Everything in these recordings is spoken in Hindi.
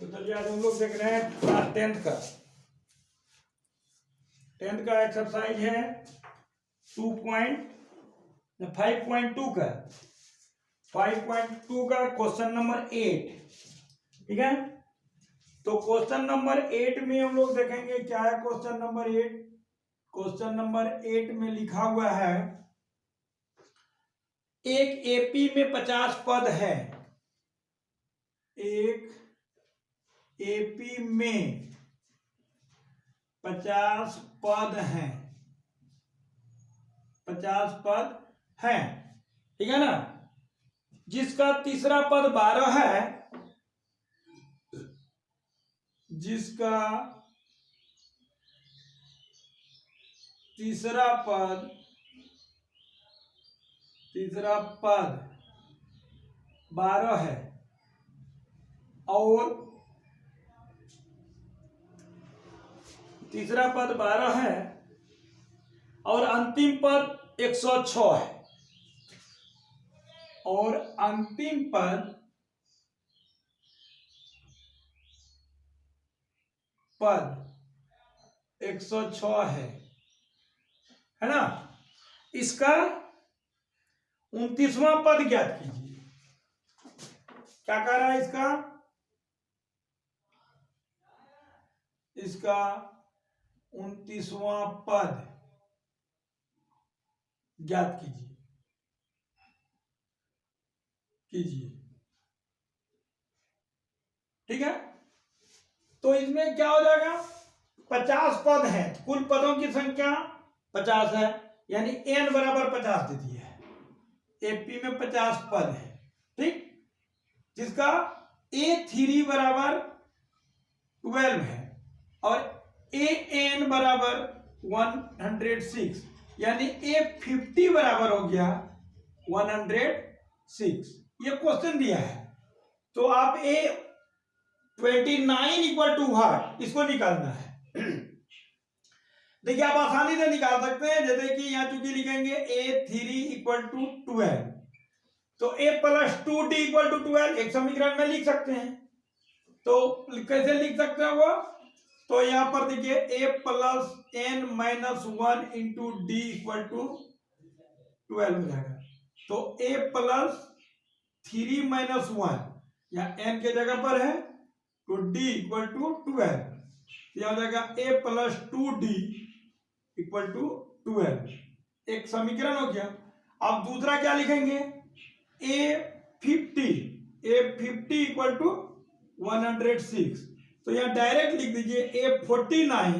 चलिए आज हम लोग देख रहे हैं टेंथ का एक्सरसाइज है 5.2 का 5.2 का क्वेश्चन नंबर 8। ठीक है, तो क्वेश्चन नंबर 8 में हम लोग देखेंगे क्या है। क्वेश्चन नंबर 8, क्वेश्चन नंबर 8 में लिखा हुआ है एक एपी में 50 पद है। एक एपी में 50 पद हैं, 50 पद हैं, ठीक है ना। जिसका तीसरा पद 12 है, जिसका तीसरा पद 12 है और तीसरा पद 12 है और अंतिम पद 106 है, और अंतिम पद 106 है ना। इसका 29वां पद ज्ञात कीजिए। क्या कह रहा है इसका 29वां पद ज्ञात कीजिए। ठीक है, तो इसमें क्या हो जाएगा, 50 पद हैं, कुल पदों की संख्या 50 है, यानी n बराबर 50 दे दिया है। एपी में 50 पद है, ठीक, जिसका A3 बराबर 12 है और AN बराबर 106, यानी A50 बराबर हो गया 106। ये क्वेश्चन दिया है, तो आप A29 इक्वल टू व्हाट, इसको निकालना है। देखिए आप आसानी से निकाल सकते हैं, जैसे कि यहां चूंकि लिखेंगे A3 इक्वल टू 12, तो A plus 2D equal to 12 एक समीकरण में लिख सकते हैं। तो कैसे लिख सकते हैं वो, तो यहां पर देखिए A plus n minus 1 into D equal to 12 हो जाएगा। तो A प्लस 3 माइनस 1 या n के जगह पर है, तो d इक्वल टू 12, यह हो जाएगा A plus 2D equal to 12, एक समीकरण हो गया। अब दूसरा क्या लिखेंगे, A50 इक्वल टू 106, तो यहां डायरेक्ट लिख दीजिए A49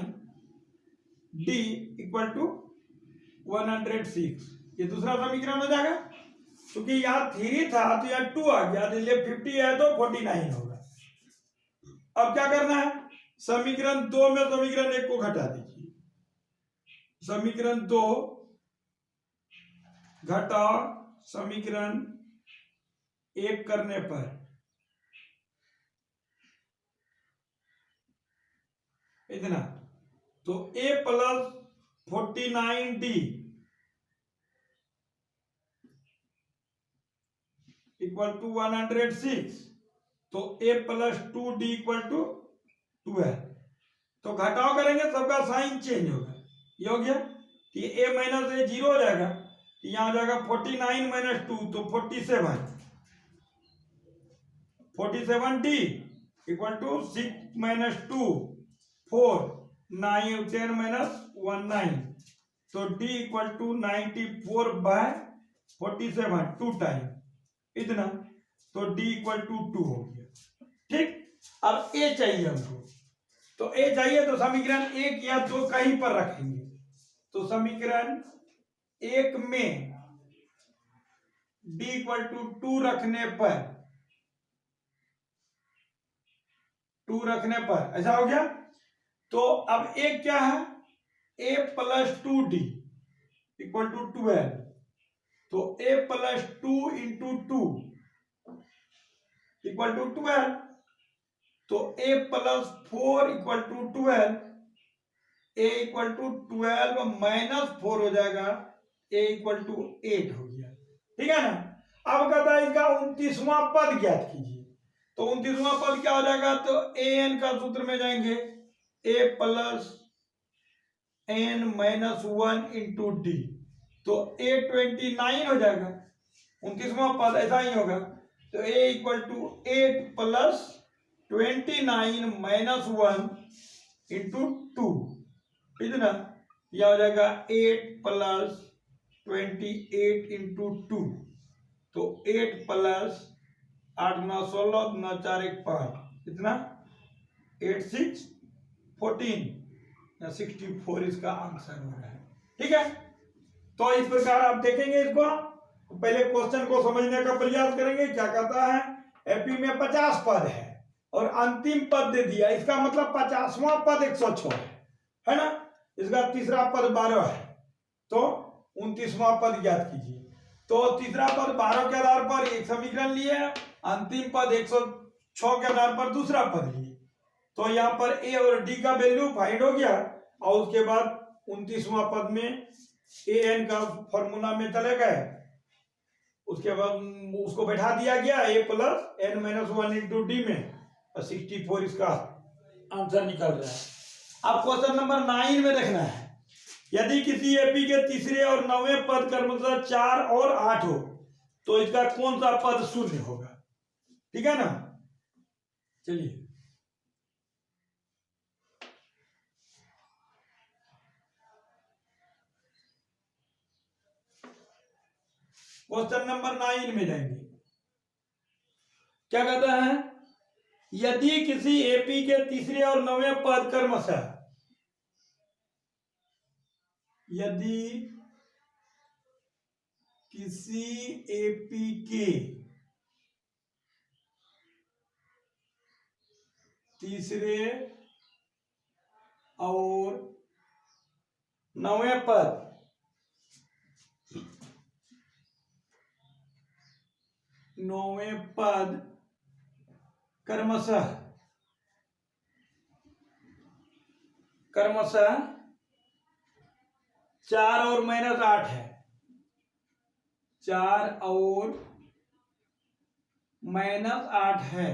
D इक्वल टू 106, ये दूसरा समीकरण हो जाएगा। क्योंकि यहाँ 3 था तो यहाँ 2 आ गया, तो ये 50 है तो 49 होगा। अब क्या करना है, समीकरण 2 में समीकरण 1 को घटा दीजिए। समीकरण 2 घटाओ समीकरण 1 करने पर इतना, तो A plus 49D equal to 106, तो A plus 2D equal to 12। तो घटाव करेंगे, सबका साइन चेंज होगा, ये हो गया, तो ये A माइनस A 0 हो जाएगा, तो यहां हो जाएगा 49 माइनस 2 तो 47D equal to 6 minus 2 4 9 10 minus 19, तो D equal to 94 by 47 2 time इतना, तो D इक्वल टू 2 हो गया। ठीक, अब A चाहिए हमको, तो A चाहिए तो समीकरण 1 या 2 कहीं पर रखेंगे। तो समीकरण 1 में D इक्वल टू 2 रखने पर ऐसा हो गया। तो अब एक क्या है, A plus 2D equal to 12, तो A plus 2 into 2 equal to 12, तो A plus 4 equal to 12, A equal to 12 minus 4 हो जाएगा, A इक्वल टू 8 हो गया। ठीक है ना। अब कहता है इसका 29वां पद ज्ञात कीजिए। तो 29वां पद क्या हो जाएगा, तो ए एन का सूत्र में जाएंगे, a plus n minus 1 into d, तो ए 29 हो जाएगा। 29वां पद ऐसा ही होगा, तो a equal to 8 plus 29 minus 1 into 2, ठीक है ना। यह हो जाएगा 8 प्लस 28 इंटू 2, तो 8 प्लस 8 9 16 9 4 1 5, कितना 8 6 14 या 64 इसका आंसर हो रहा है। ठीक है, तो इस प्रकार आप देखेंगे इसको, पहले क्वेश्चन को समझने का प्रयास करेंगे। क्या कहता है, एपी में 50 पद है और अंतिम पद दे दिया, इसका मतलब 50वां पद 106 है ना। इसका तीसरा पद 12 है, तो 29वां पद ज्ञात कीजिए। तो तीसरा पद 12 के आधार पर एक समीकरण लिए, अंतिम पद 106 के आधार पर दूसरा पद लिए। तो यहाँ पर ए और डी का वैल्यू फाइंड हो गया, और उसके बाद 29वां पद में ए एन का फॉर्मूला में चले गए, उसके बाद उसको बैठा दिया गया a plus n minus 1 into d में, और 64 इसका आंसर निकल रहा है। अब क्वेश्चन नंबर 9 में देखना है, यदि किसी एपी के तीसरे और 9वें पद का मतलब 4 और 8 हो, तो इसका कौन सा पद शून्य होगा। ठीक है ना, चलिए क्वेश्चन नंबर 9 में जाएंगे। क्या कहता है, यदि किसी एपी के तीसरे और 9वें पद क्रमशः, यदि किसी एपी के तीसरे और 9वें पद क्रमशः 4 और -8 है, 4 और -8 है,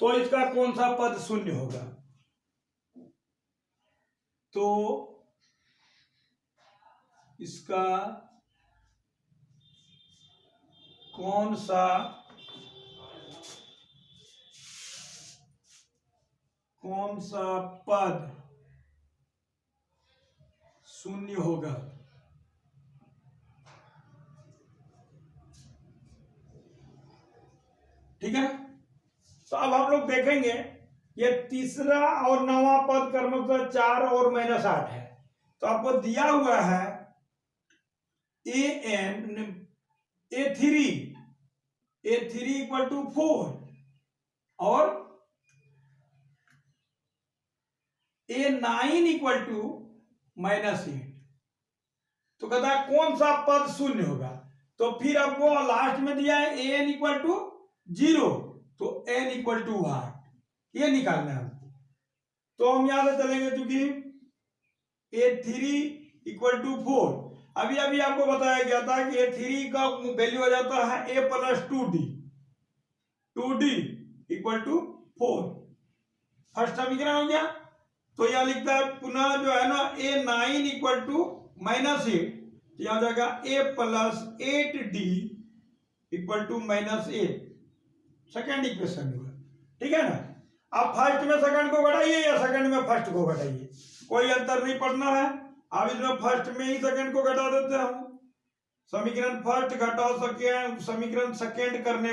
तो इसका कौन सा पद शून्य होगा। तो इसका कौन सा पद शून्य होगा। ठीक है, तो अब हम लोग देखेंगे, ये तीसरा और 9वां पद क्रमशः 4 और -8 है, तो आपको दिया हुआ है A3 इक्वल टू 4 और A9 इक्वल टू -8, तो कहता है कौन सा पद शून्य होगा। तो फिर आपको लास्ट में दिया है an इक्वल टू 0, तो n इक्वल टू 8, ये निकालना है हमको। तो हम यहां से चलेंगे, चूंकि A3 इक्वल टू 4, अभी आपको बताया गया था कि A3 का वैल्यू हो जाता है a plus 2d equal to 4, first समीकरण हो गया। तो यह लिखता है पुनः जो है ना A9 इक्वल टू -8, तो यह हो जाएगा a plus 8d equal to -8, second equation हुआ। ठीक है ना, आप फर्स्ट में सेकंड को घटाइए या सेकंड में फर्स्ट को घटाइए, कोई अंतर नहीं पड़ना है। अब इसमें फर्स्ट में ही सेकंड को घटा देते हैं, समीकरण फर्स्ट घटा सके समीकरण सेकंड करने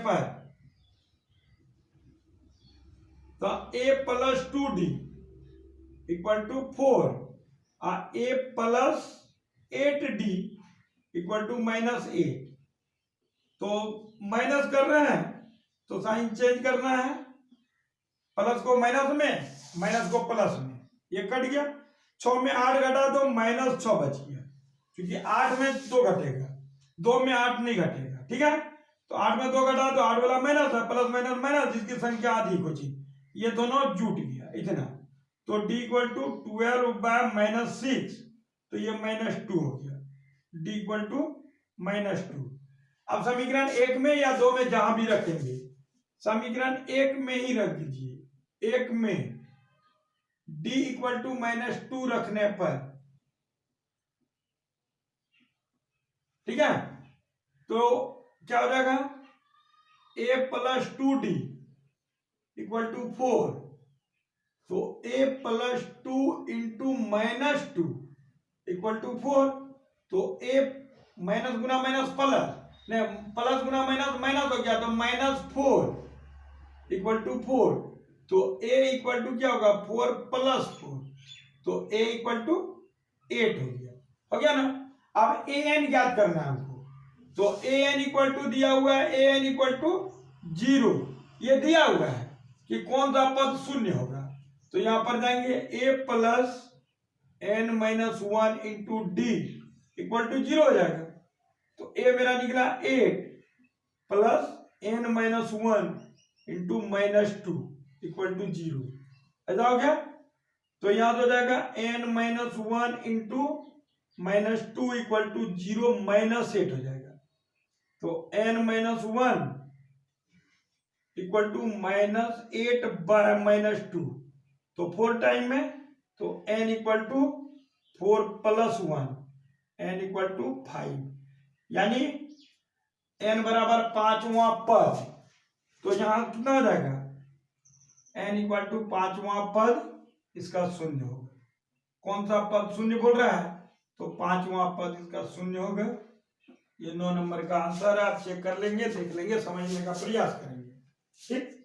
पर तो a plus 2d equal to 4 और a plus 8d equal to -8, तो माइनस कर रहे हैं तो साइन चेंज करना है, प्लस को माइनस में, माइनस को प्लस में, ये कट गया। 6 में 8 घटा तो -6 बच गया, क्योंकि 8 में 2 घटेगा, 2 में 8 नहीं घटेगा। ठीक है, तो 8 में 2 घटा तो 8 वाला माइनस है, प्लस माइनस माइनस, जिसकी संख्या अधिक होगी, ये दोनों जुट गया इतना। तो d इक्वल टू 12 बाय -6, तो ये -2 हो गया। D equal to -2। अब समीकरण 1 में या 2 में जहां भी रखेंगे, समीकरण 1 में ही रख दीजिए। 1 में डी इक्वल टू -2 रखने पर, ठीक है, तो क्या हो जाएगा, a plus 2d equal to 4। तो a plus 2 into -2 equal to 4। तो a माइनस गुना माइनस प्लस, नहीं प्लस गुना माइनस माइनस हो गया, तो -4 इक्वल टू 4। तो a इक्वल टू क्या होगा, 4 प्लस 4। तो a इक्वल टू 8 हो गया ना। अब an ज्ञात करना है हमको। तो an इक्वल टू दिया हुआ है, an इक्वल टू 0, ये दिया हुआ है कि कौन सा पद शून्य होगा। तो यहां पर जाएंगे a plus n-1 into D equal to 0 हो जाएगा। तो a मेरा निकला 8 plus n-1 into -2 equal to 0, ऐसा हो गया। तो यहां हो जाएगा n-1 इंटू -2 इक्वल टू 0 -8 हो जाएगा। तो n-1 इक्वल टू -8 बाय -2, तो 4 टाइम में, तो n equal to 4 plus 1, n equal to 5, यानी n बराबर 5वां पद। तो यहां कितना हो जाएगा, n इक्वल टू 5वां पद, इसका शून्य होगा। कौन सा पद शून्य बोल रहा है, तो 5वां पद इसका शून्य होगा। ये 9 नंबर का आंसर है। आप चेक कर लेंगे, देख लेंगे, समझने का प्रयास करेंगे, ठीक।